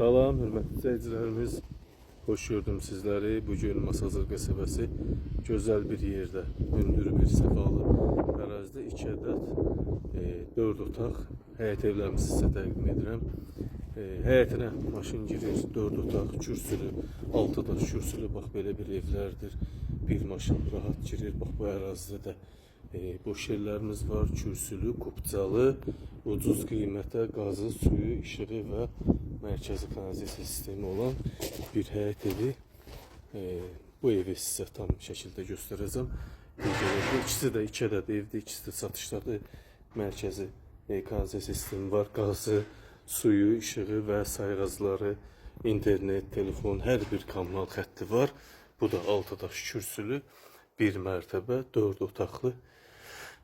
Salam, hörmətli izləyicilərimiz. Xoş gördüm sizləri. Bugün Masazır qəsəbəsi gözəl bir yerdə, hündür bir səfalı ərazidə 2 ədəd 4 otaq həyət evlərimizi sizə təqdim edirəm. Həyətinə maşın girir, 4 otaq, kürsülü, 6 daş kürsülü, bax belə bir evlərdir. Bir maşın rahat girir, bax bu ərazidə də boş yerlərimiz var, kürsülü, kupcalı, ucuz qiymətə qazı, suyu, işığı və mərkəzi kanalizasiya sistemi olan bir həyət evi. Bu evi sizə tam şəkildə göstərəcəm. İkisi də 2 ədəd evdir, ikisi də satışdadır. Mərkəzi kanalizasiya sistemi var, qazı, suyu, işığı və sayğacları, internet, telefon, hər bir kommunal xətti var. Bu da 6 daş kürsülü, 1 mərtəbə, 4 otaqlı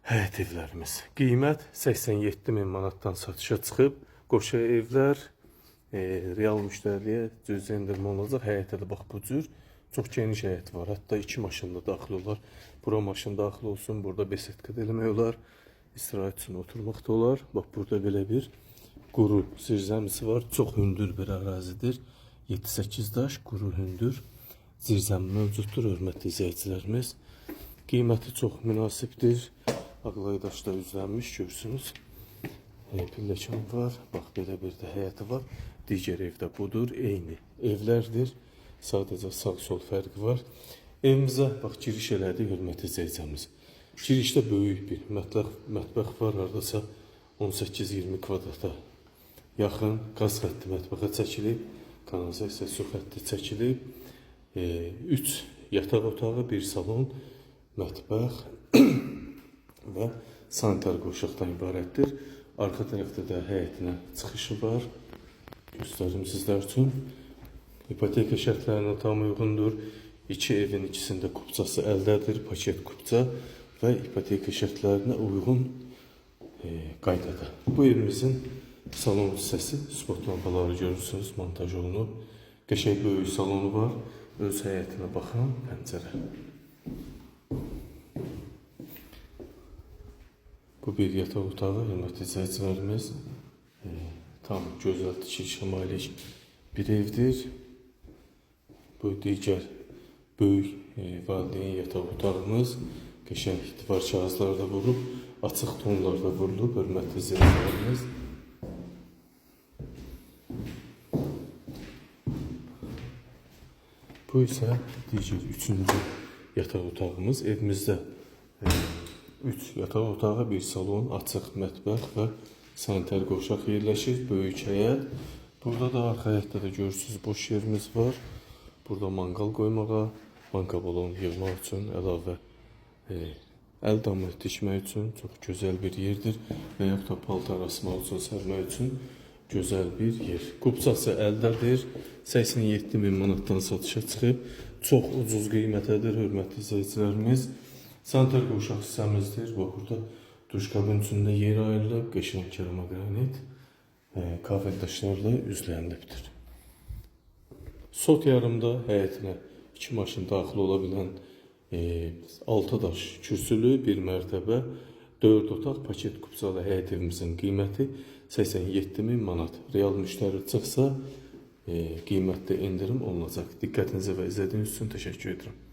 həyət evlərimiz. Qiymət 87 min manatdan satışa çıxıb. Qoşa evlər real müştəriyə cüzi endirmə olacaq. Həyətə də bax bu cür çox geniş həyət var. Hətta 2 maşın da daxil olar. Bura maşın daxil olsun, burada besetka da eləmək olar. İstirahət üçün oturmaq da olar. Bax burada belə bir quru zirzəmisi var. Çox hündür bir ərazidir. 7-8 daş quru hündür zirzəmi mövcuddur, hörmətli izləyicilərimiz. Qiyməti çox münasibdir. Ağlay daşda üzlənmiş, görsünüz. Pilləkan var. Bax belə bir də həyəti var. Digər evdə budur. Eyni evlərdir. Sadəcə sağ-sol fərqi var. Evimizə bax giriş elədi, hörmətli izləyicimiz. Girişdə böyük bir mətbəx var. Hardasa 18-20 kvadrata yaxın qaz xətti mətbəxə çəkilib. Kanalizasiya su xətti çəkilib. 3 yataq otağı, 1 salon, mətbəx və sanitar qoşaqdan ibarətdir. Arxa tərəfdə də həyətinə çıxışı var. Göstərim sizlər üçün. İpoteka şərtlərinə tam uyğundur. 2 evin ikisində kupçası əldədir, paket kupça və ipoteka şərtlərinə uyğun qaydada. Bu evimizin salon hissəsi, spot lampaları görürsünüz, montaj olunub. Qəşəng böyük salonu var. Öz həyətinə baxan pəncərə. Bu bir yataq otağı, hörmətli izləyicilərimiz. Tam gözəl tikilişə malik bir evdir. Bu digər böyük valideyn yataq otağımız. Qəşəng divar kağızlarda vurulub, açıq tonlarda vurulub, hörmətli izləyicilərimiz. Bu isə digər 3-cü yataq otağımız. Evimizdə 3 yataq otağı, 1 salon, açıq mətbəx və sanitar qoşaq yerləşir. Böyük həyət. Burada da arxa həyətdə də görürsünüz boş yerimiz var. Burada manqal qoymağa, banka balon yığmaq üçün, əlavə əl damı tikmək üçün çox gözəl bir yerdir. Və yaxud da paltar asmaq üçün, sərmək üçün gözəl bir yer. Kupçası əldədir. 87 min manatdan satışa çıxıb. Çox ucuz qiymətədir, hörmətli izləyicilərimiz. Sanitar qoşaq hissəmizdir. Burada duşqabın içində yer ayrılıb, qəşəng keramogranit kafel daşlarla üzlənilibdir. Sot yarımda həyətinə 2 maşın daxil ola bilən 6 daş kürsülü, 1 mərtəbə, 4 otaq paket kupçalı həyət evimizin qiyməti 87 min manat. Real müştəri çıxsa qiymətdə endirim olunacaq. Diqqətinizə və izlədiyiniz üçün təşəkkür edirəm.